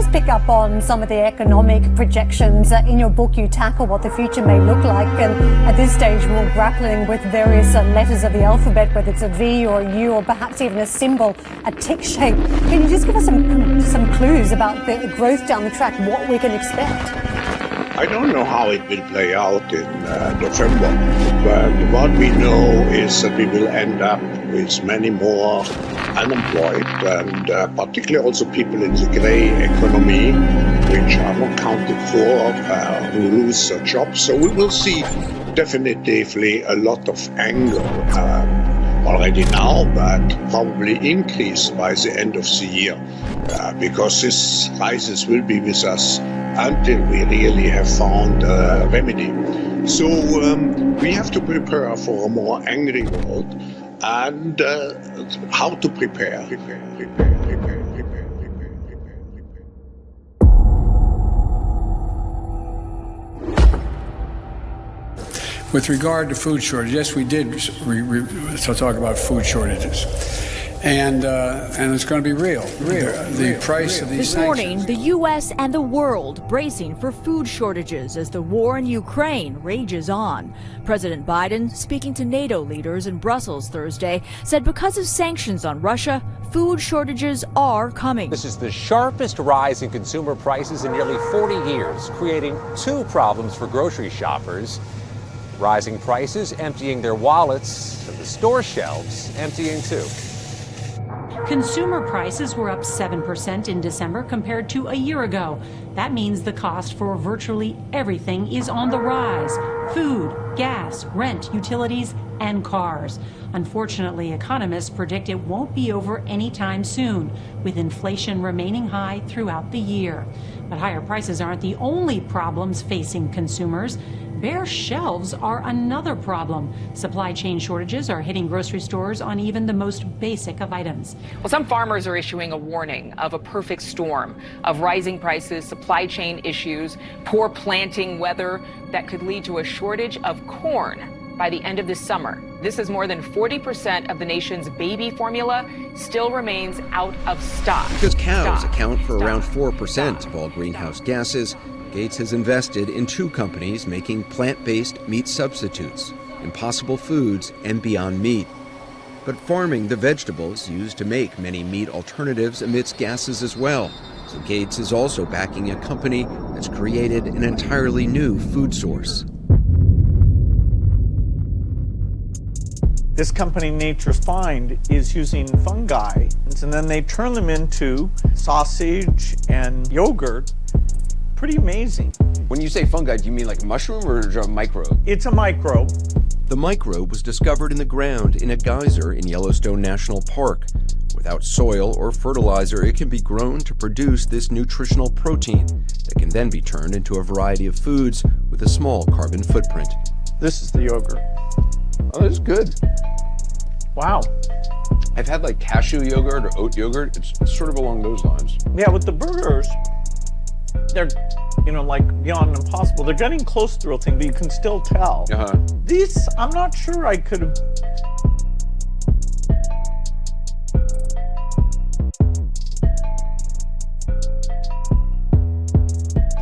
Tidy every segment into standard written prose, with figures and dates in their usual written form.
just pick up on some of the economic projections? In your book, you tackle what the future may look like. And at this stage, we're grappling with various letters of the alphabet, whether it's a V or a U or perhaps even a symbol, a tick shape. Can you just give us some clues about the growth down the track, what we can expect? I don't know how it will play out in November, but what we know is that we will end up with many more unemployed, and particularly also people in the grey economy, which are not counted for, who lose their jobs. So we will see definitively a lot of anger already now, but probably increase by the end of the year, because this crisis will be with us until we really have found a remedy. So we have to prepare for a more angry world, and how to prepare. With regard to food shortage, yes, we did talk about food shortages. And it's going to be real. The price of these This morning, the U.S. and the world bracing for food shortages as the war in Ukraine rages on. President Biden, speaking to NATO leaders in Brussels Thursday, said because of sanctions on Russia, food shortages are coming. This is the sharpest rise in consumer prices in nearly 40 years, creating two problems for grocery shoppers. Rising prices emptying their wallets, and the store shelves emptying too. Consumer prices were up 7% in December compared to a year ago. That means the cost for virtually everything is on the rise. Food, gas, rent, utilities, and cars. Unfortunately, economists predict it won't be over anytime soon, with inflation remaining high throughout the year. But higher prices aren't the only problems facing consumers. Bare shelves are another problem. Supply chain shortages are hitting grocery stores on even the most basic of items. Well, some farmers are issuing a warning of a perfect storm of rising prices, supply chain issues, poor planting weather that could lead to a shortage of corn by the end of this summer. This is more than 40% of the nation's baby formula still remains out of stock. Because cows account for around 4% of all greenhouse gases, Gates has invested in two companies making plant-based meat substitutes, Impossible Foods and Beyond Meat. But farming the vegetables used to make many meat alternatives emits gases as well. So Gates is also backing a company that's created an entirely new food source. This company, Nature's Find, is using fungi, and then they turn them into sausage and yogurt. Pretty amazing. When you say fungi, do you mean like a mushroom or a microbe? It's a microbe. The microbe was discovered in the ground in a geyser in Yellowstone National Park. Without soil or fertilizer, it can be grown to produce this nutritional protein that can then be turned into a variety of foods with a small carbon footprint. This is the yogurt. Oh, this is good. Wow. I've had like cashew yogurt or oat yogurt. It's sort of along those lines. Yeah, with the burgers, they're, like beyond impossible. They're getting close to the real thing, but you can still tell. These, I'm not sure I could have.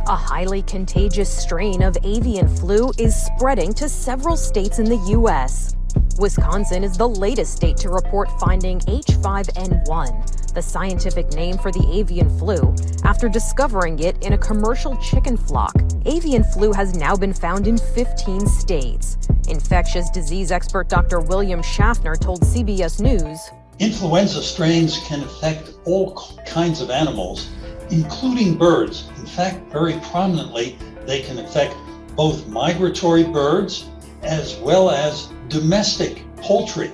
A highly contagious strain of avian flu is spreading to several states in the U.S. Wisconsin is the latest state to report finding H5N1, the scientific name for the avian flu, after discovering it in a commercial chicken flock. Avian flu has now been found in 15 states. Infectious disease expert Dr. William Schaffner told CBS News, influenza strains can affect all kinds of animals, including birds. In fact, very prominently, they can affect both migratory birds as well as domestic poultry.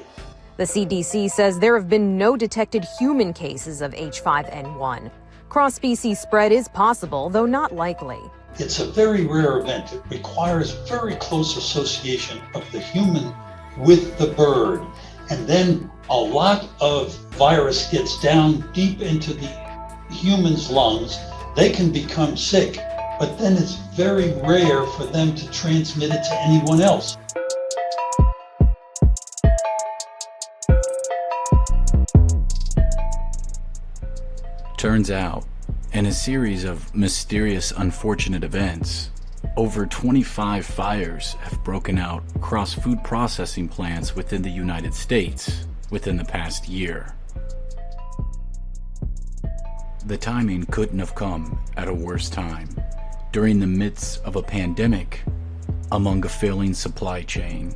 The CDC says there have been no detected human cases of H5N1. Cross-species spread is possible, though not likely. It's a very rare event. It requires very close association of the human with the bird. And then a lot of virus gets down deep into the human's lungs. They can become sick, but then it's very rare for them to transmit it to anyone else. Turns out, In a series of mysterious, unfortunate events, over 25 fires have broken out across food processing plants within the United States within the past year. The timing couldn't have come at a worse time, during the midst of a pandemic, among a failing supply chain.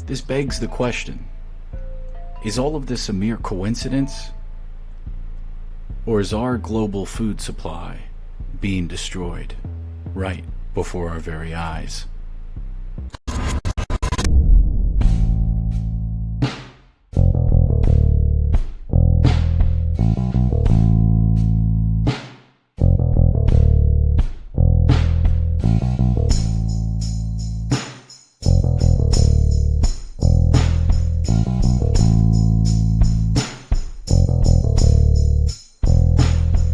This begs the question, is all of this a mere coincidence? Or is our global food supply being destroyed right before our very eyes?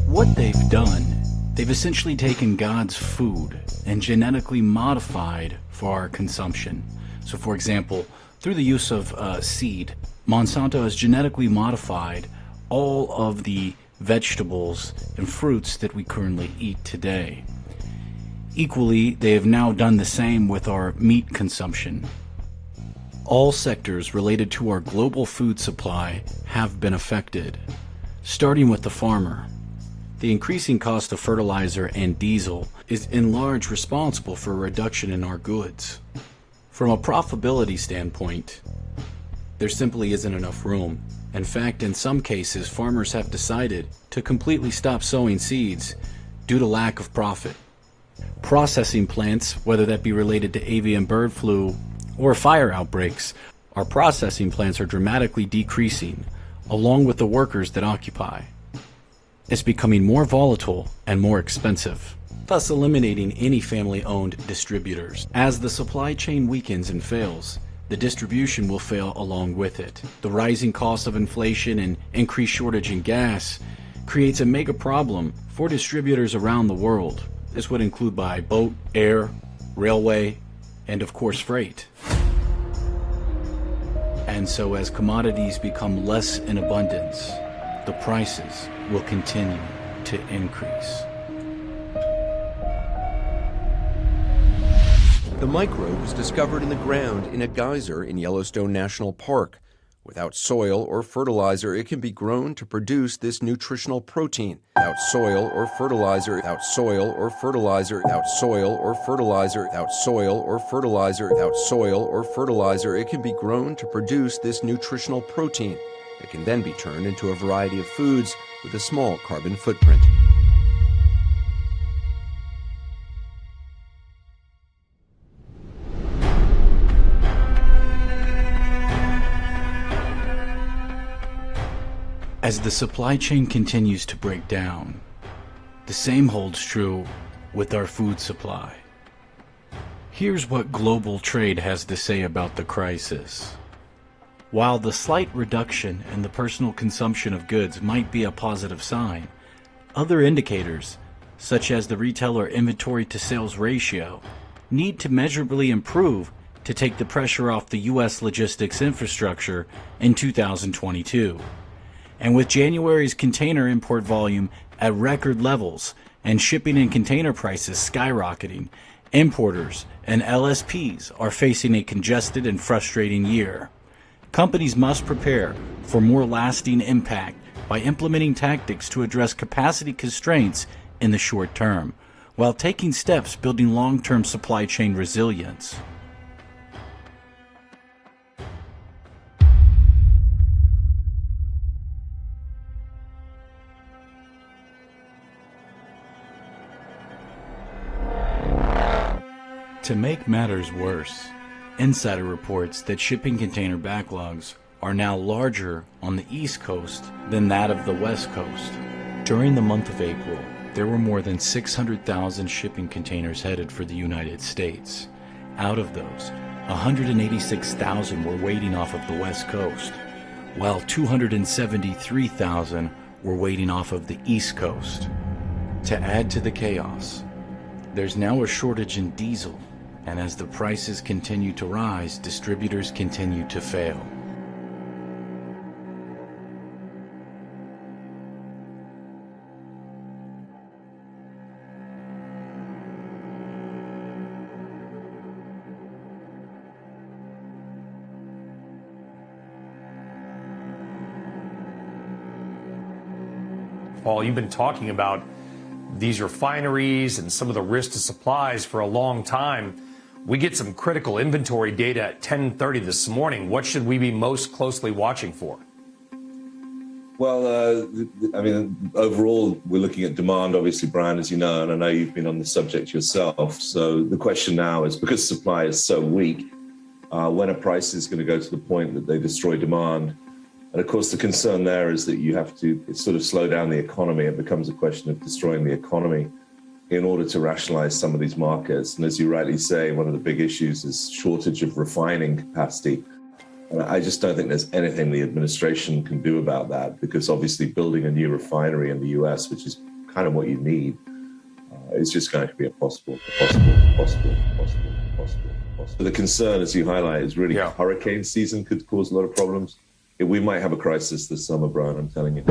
What they've done, they've essentially taken God's food and genetically modified for our consumption. So for example, through the use of seed, Monsanto has genetically modified all of the vegetables and fruits that we currently eat today. Equally, they have now done the same with our meat consumption. All sectors related to our global food supply have been affected, starting with the farmer. The increasing cost of fertilizer and diesel is in large responsible for a reduction in our goods. From a profitability standpoint, there simply isn't enough room. In fact, in some cases, farmers have decided to completely stop sowing seeds due to lack of profit. Processing plants, whether that be related to avian bird flu or fire outbreaks, our processing plants are dramatically decreasing, along with the workers that occupy. It's becoming more volatile and more expensive, thus eliminating any family-owned distributors. As the supply chain weakens and fails, the distribution will fail along with it. The rising cost of inflation and increased shortage in gas creates a mega problem for distributors around the world. This would include by boat, air, railway, and of course freight. And so as commodities become less in abundance, the prices will continue to increase. The microbe was discovered in the ground in a geyser in Yellowstone National Park. Without soil or fertilizer, it can be grown to produce this nutritional protein. Without soil or fertilizer, without soil or fertilizer, without soil or fertilizer, without soil or fertilizer, without soil or fertilizer, it can be grown to produce this nutritional protein. It can then be turned into a variety of foods with a small carbon footprint. As the supply chain continues to break down, the same holds true with our food supply. Here's what global trade has to say about the crisis. While the slight reduction in the personal consumption of goods might be a positive sign, other indicators, such as the retailer inventory to sales ratio, need to measurably improve to take the pressure off the U.S. logistics infrastructure in 2022. And with January's container import volume at record levels and shipping and container prices skyrocketing, importers and LSPs are facing a congested and frustrating year. Companies must prepare for more lasting impact by implementing tactics to address capacity constraints in the short term, while taking steps building long-term supply chain resilience. To make matters worse, Insider reports that shipping container backlogs are now larger on the East Coast than that of the West Coast. During the month of April, there were more than 600,000 shipping containers headed for the United States. Out of those, 186,000 were waiting off of the West Coast, while 273,000 were waiting off of the East Coast. To add to the chaos, there's now a shortage in diesel, and as the prices continue to rise, distributors continue to fail. Paul, you've been talking about these refineries and some of the risk to supplies for a long time. We get some critical inventory data at 10:30 this morning. What should we be most closely watching for? Well, I mean, overall, we're looking at demand, obviously, Brian, as you know, and I know you've been on the subject yourself. So the question now is, because supply is so weak, when are prices going to go to the point that they destroy demand? And of course, the concern there is that you have to sort of slow down the economy. It becomes a question of destroying the economy in order to rationalize some of these markets. And as you rightly say, one of the big issues is shortage of refining capacity. And I just don't think there's anything the administration can do about that, because obviously building a new refinery in the US, which is kind of what you need, is just going to be impossible. The concern, as you highlight, is really hurricane season could cause a lot of problems. We might have a crisis this summer, Brian, I'm telling you.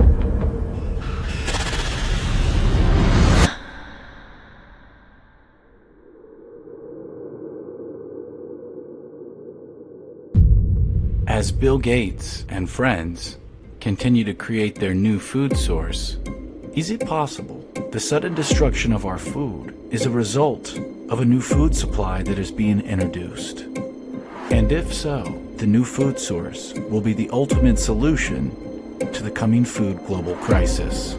As Bill Gates and friends continue to create their new food source, is it possible the sudden destruction of our food is a result of a new food supply that is being introduced? And if so, the new food source will be the ultimate solution to the coming food global crisis.